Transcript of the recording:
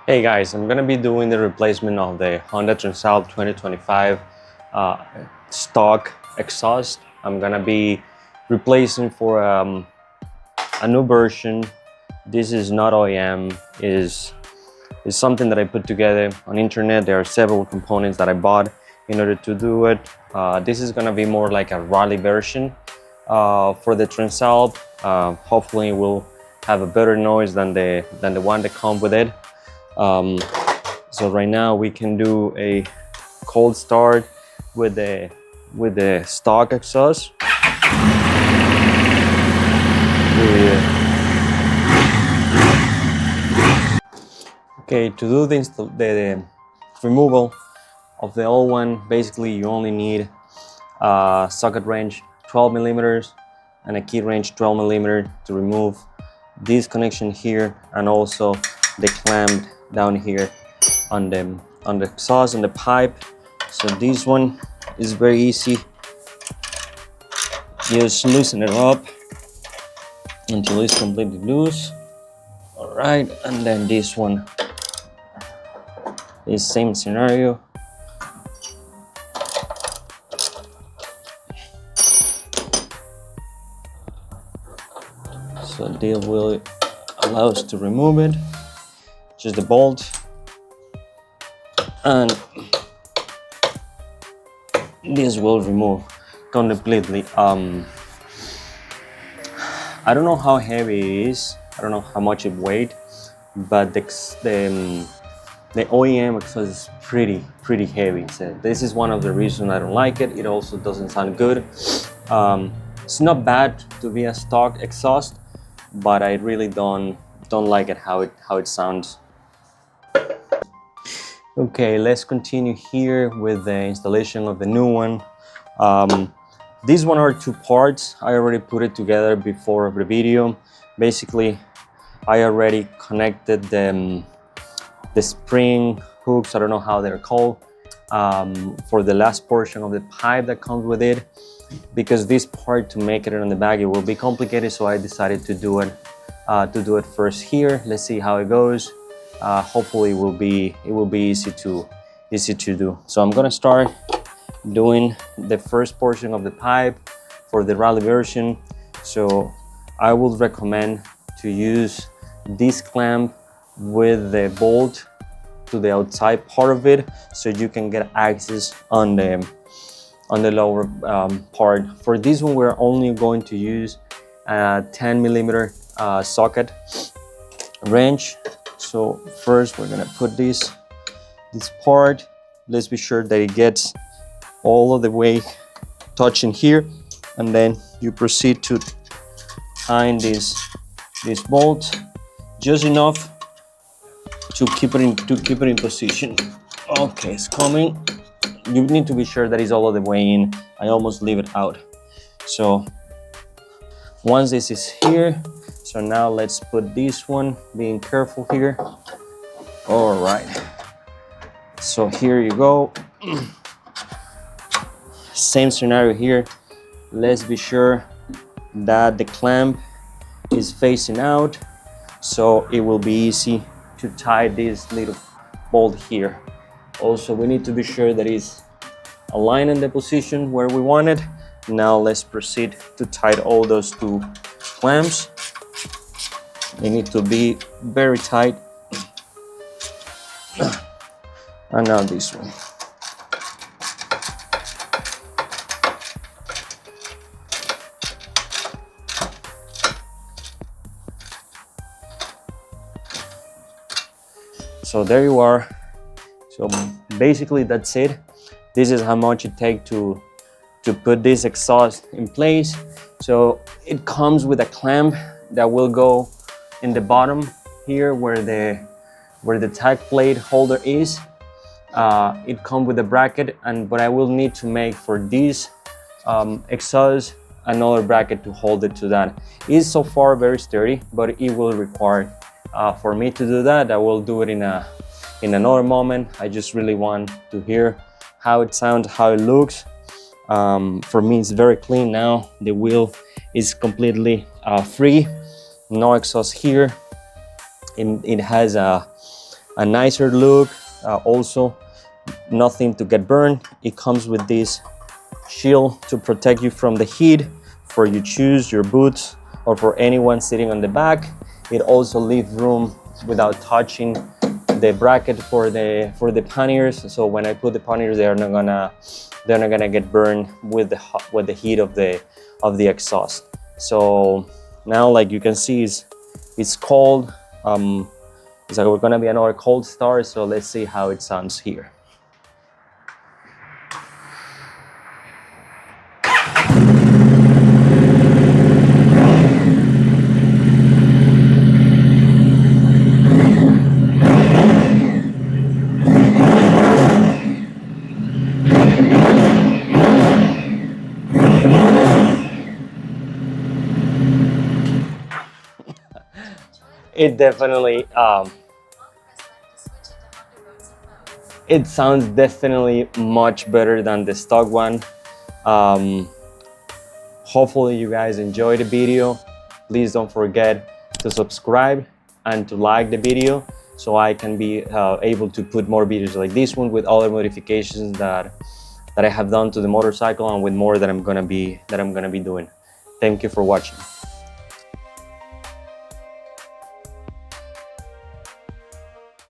Hey guys, I'm gonna be doing the replacement of the Honda Transalp 2025 stock exhaust. I'm gonna be replacing for a new version. This is not OEM, is something that I put together on internet. There are several components that I bought in order to do it. This is gonna be more like a rally version for the Transalp. Hopefully it will have a better noise than the one that comes with it. So right now we can do a cold start with the stock exhaust. Okay, to do the removal of the old one, basically you only need a socket wrench 12 millimeters and a key wrench 12 millimeter to remove this connection here, and also the clamp down here on the exhaust and the pipe. So this one is very easy. Just loosen it up until it's completely loose. All right, and then this one is same scenario. So this will allow us to remove it. Just the bolt, and this will remove completely. I don't know how heavy it is. I don't know how much it weighed, but the OEM exhaust is pretty heavy. So this is one of the reasons I don't like it. It also doesn't sound good. It's not bad to be a stock exhaust, but I really don't like it how it sounds. Okay, let's continue here with the installation of the new one. These one are two parts. I already put it together before the video. Basically, I already connected the spring hooks, I don't know how they're called, for the last portion of the pipe that comes with it. Because this part, to make it on the back, it will be complicated, so I decided to do it first here. Let's see how it goes. Hopefully it will be easy to do. So I'm gonna start doing the first portion of the pipe for the rally version. So I would recommend to use this clamp with the bolt to the outside part of it, so you can get access on the lower part. For this one, we're only going to use a 10 millimeter socket wrench. So first we're gonna put this part. Let's be sure that it gets all of the way touching here, and then you proceed to tighten this bolt just enough to keep it in position. Okay, it's coming. You need to be sure that it's all of the way in. I almost leave it out. So once this is here, so now let's put this one, being careful here. All right, so here you go. Same scenario here. Let's be sure that the clamp is facing out, so it will be easy to tie this little bolt here. Also, we need to be sure that it's aligned in the position where we want it. Now let's proceed to tie all those two clamps. They need to be very tight. And now this one. So there you are. So basically that's it. This is how much it takes to put this exhaust in place. So it comes with a clamp that will go in the bottom here where the tag plate holder is. It comes with a bracket, but I will need to make for this exhaust another bracket to hold it to that. It is so far very sturdy, but it will require for me to do that. I will do it in another moment. I just really want to hear how it sounds, how it looks. For me, it's very clean now. The wheel is completely free, no exhaust here. It has a nicer look, also nothing to get burned. It comes with this shield to protect you from the heat for your shoes, your boots, or for anyone sitting on the back. It also leaves room without touching the bracket for the panniers. So when I put the panniers, they're not gonna get burned with the heat of the exhaust. So now, like you can see, it's cold. It's like we're gonna be another cold start. So let's see how it sounds here. It definitely, it sounds definitely much better than the stock one. Hopefully you guys enjoyed the video. Please don't forget to subscribe and to like the video so I can be able to put more videos like this one with other modifications that I have done to the motorcycle and with more that I'm gonna be doing. Thank you for watching.